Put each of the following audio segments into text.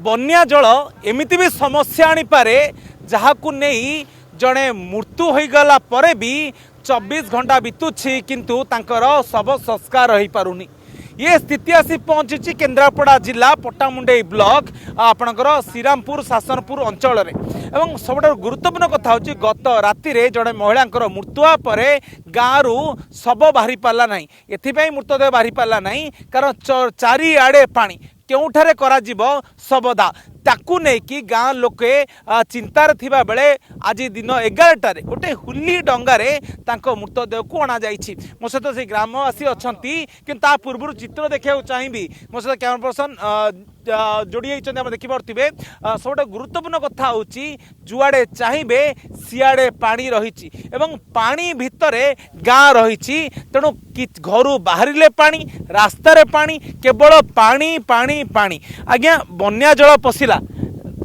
बन्या जल एमिति भी समस्या आनी पारे जहाकु नहीं जड़े मृत्यु हो गला परे भी 24 घंटा बीतुछि किंतु तांकर शव संस्कार हो पारुनी। ये स्थिति आसी पहुंची केन्द्रापड़ा जिला पट्टामुंडई ब्लॉक आपणकर श्रीरामपुर शासनपुर अंचल एवं सब गुरुत्वपूर्ण कथा हूँ गत राति जड़े महिला मृत्यु पर गाँव शव बाहरी पारा ना एपाई मृतदेह बाहरी पारा ना कारण चारिआडे पानी केउठारे करा जीवो शवदा ताकू नहीं कि गाँ लोके चिंतार थिबा बेले आज दिन 11टारे गोटे हुली डंगारे तांको मृतदेह को अणा जाइछि। मो सहित से ग्रामवासी अछंती कि ता पूर्व चित्र देखा चाहिए मो सहित कैमरा पर्सन जोड़ी आप देखिपे सब गुरुत्वपूर्ण कथा हूँ जुआड़े चाहिए सियाड़े पानी रही पानी भितर गाँ रही तेणु घर बाहर पानी रास्तार पानी केवल पानी पानी पानी आज्ञा बन्या जल पशिला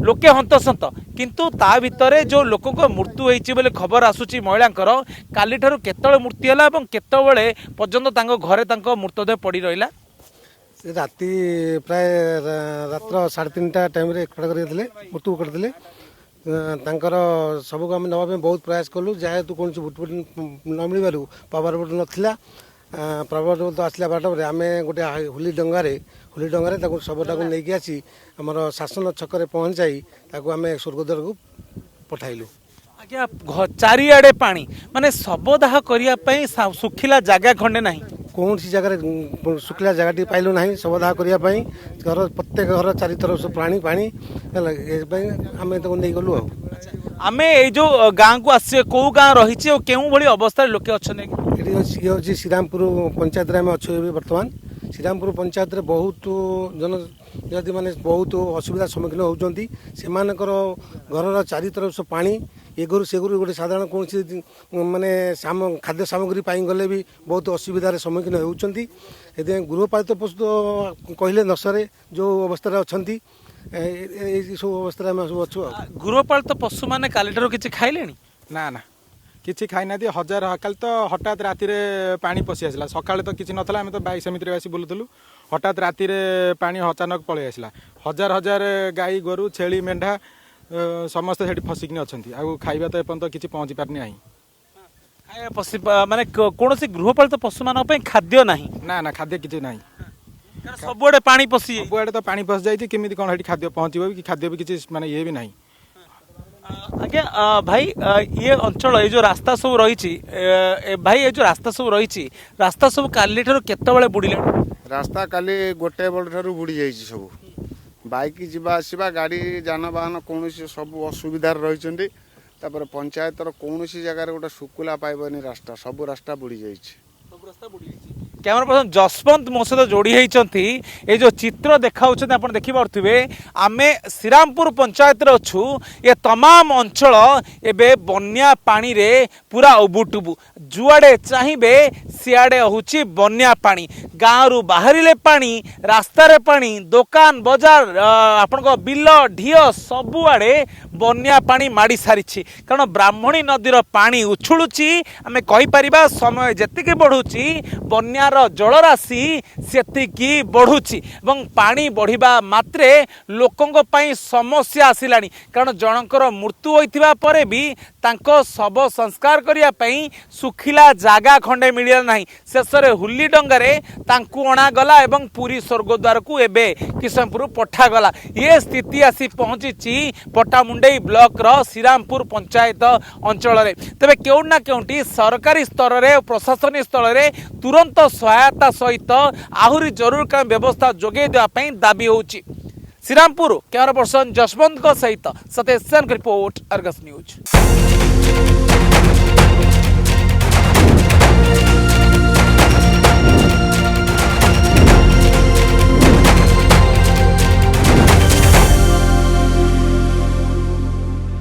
लोके हंतसंत किंतु ता भितर जो लोक मृत्यु होती बोले खबर आसूची महिला काली ठारू केतळे मृत्यु है और केतळे पर्यंत घरे मृतदेह पड़ी रहा राति प्राय रात्र 3:30 टाइम मृत्यु करते सबको आम नवा बहुत प्रयास कलु जेहेतु कौन बुटबुट न मिलू पावर बोट नाला पावर बोट आसला बाट आम गोटे होली डंगारे शवटा को लेकिन आसी आम शासन छक पहुँचाई आम स्वर्गद्वार को पठाइलु। आज्ञा चारिआडे पानी माने शवदाह करने सुखिला जगह खंडे ना कौन सी जगह सुखिला जगह पाइलु ना शवदाह करने घर प्रत्येक घर चारि तरफ सब पानी पानी आम नहीं गलु आम ये जो गाँव को आस कौ गाँ रही केउं भली अवस्था लोके अच्छा ये हूँ श्रीरामपुर पंचायत में अच्छे बर्तमान श्रीरामपुर पंचायत रे बहुत जनजाति माने बहुत असुविधा सम्मुखीन होती से घर चारि तरफ सब पानी एगुरु सेगुरु गोटे साधारण कौन माने खाद्य सामग्री पाई गले भी बहुत असुविधार सम्मुखीन होती गृहपालित पशु तो कहले नशरे जो अवस्था अच्छा सब अवस्था सब अच्छु। गृहपालित पशु मैंने काली किसी खाइले ना ना किसी खाई ना हजार काल तो हठात राति पानी पशि आसला सकाଳେ तो किसी नथला आम तो बाइक समिति आसी बुलूलु हठात राति पानी अचानक पलि आसला हजार हजार गाई गोरु छेली मेढ़ा समस्ते से फसिकी अच्छा आउ खाଇବା तो एपर्तंत किसी पहुँची पारनी ना माने कौन गृहपालित पशु मान खाद्य ना ना खाद्य किसी ना सबुआडे पानी पशि सबुआडे तो पानी पशि जाइए केमी कौन खाद्य पहुँचो कि खाद्य भी किसी माने ये भी नहीं। आज्ञा भाई ये अंचल ये जो रास्ता सब रही भाई ये जो रास्ता सब रही रास्ता सब काली ठारू केतबेले बुड़िले रास्ता काली गोटे बड़ ठारू बुड़ी जाइए सब बाइक जीवा आसवा गाड़ी जानवाहन कौन सब असुविधार रही पंचायत कौन जगार गोटे शुकुला पाइबनी रास्ता सब रास्ता बुड़ी जाइए। कैमरा पर्सन जसवंत मो सहित जोड़ी होती ये जो चित्र देखा देखिपे आम श्रीरामपुर पंचायत अच्छु ये तमाम अंचल एबे बन्या पानी रे पूरा उबुटुबु जुआड़े चाहिए सियाड़े हूँ बन्या पानी गाँव बाहर पानी रास्तार पानी दुकान बजार आपण बिल ढीओ सबुआड़े बन्या पानी माड़ी सारी कारण ब्राह्मणी नदीर पानी उछुलुची आम कहीपर समय जी बढ़ुची बन्या जलराशि सेतिकी बढ़ुची एवं पानी बढ़िबा मात्रे लोकंक पई समस्या आसिलानी कारण जनकर मृत्यु होइतिबा परे भी तांको शव संस्कार करिया पई सुखिला जागा खंडे मिलिया नाही शेषरे हुली डंगारे तांकु अणा गला एवं पूरी स्वर्गद्वार को एबे किशनपुर पठा गला। ये स्थिति आसी पहुंची पट्टामुंडई ब्लॉक रो श्रीरामपुर पंचायत अंचल रे तबे केउ ना केउटी सरकारी स्तर रे प्रशासनिक स्तर रे तुरंत सहायता सहित आहुरी जरूरकालीन व्यवस्था जोगे देवाई दाबी होउची। श्रीरामपुर कैमरा पर्सन जसवंत सहित Satesh Sen report Argus news.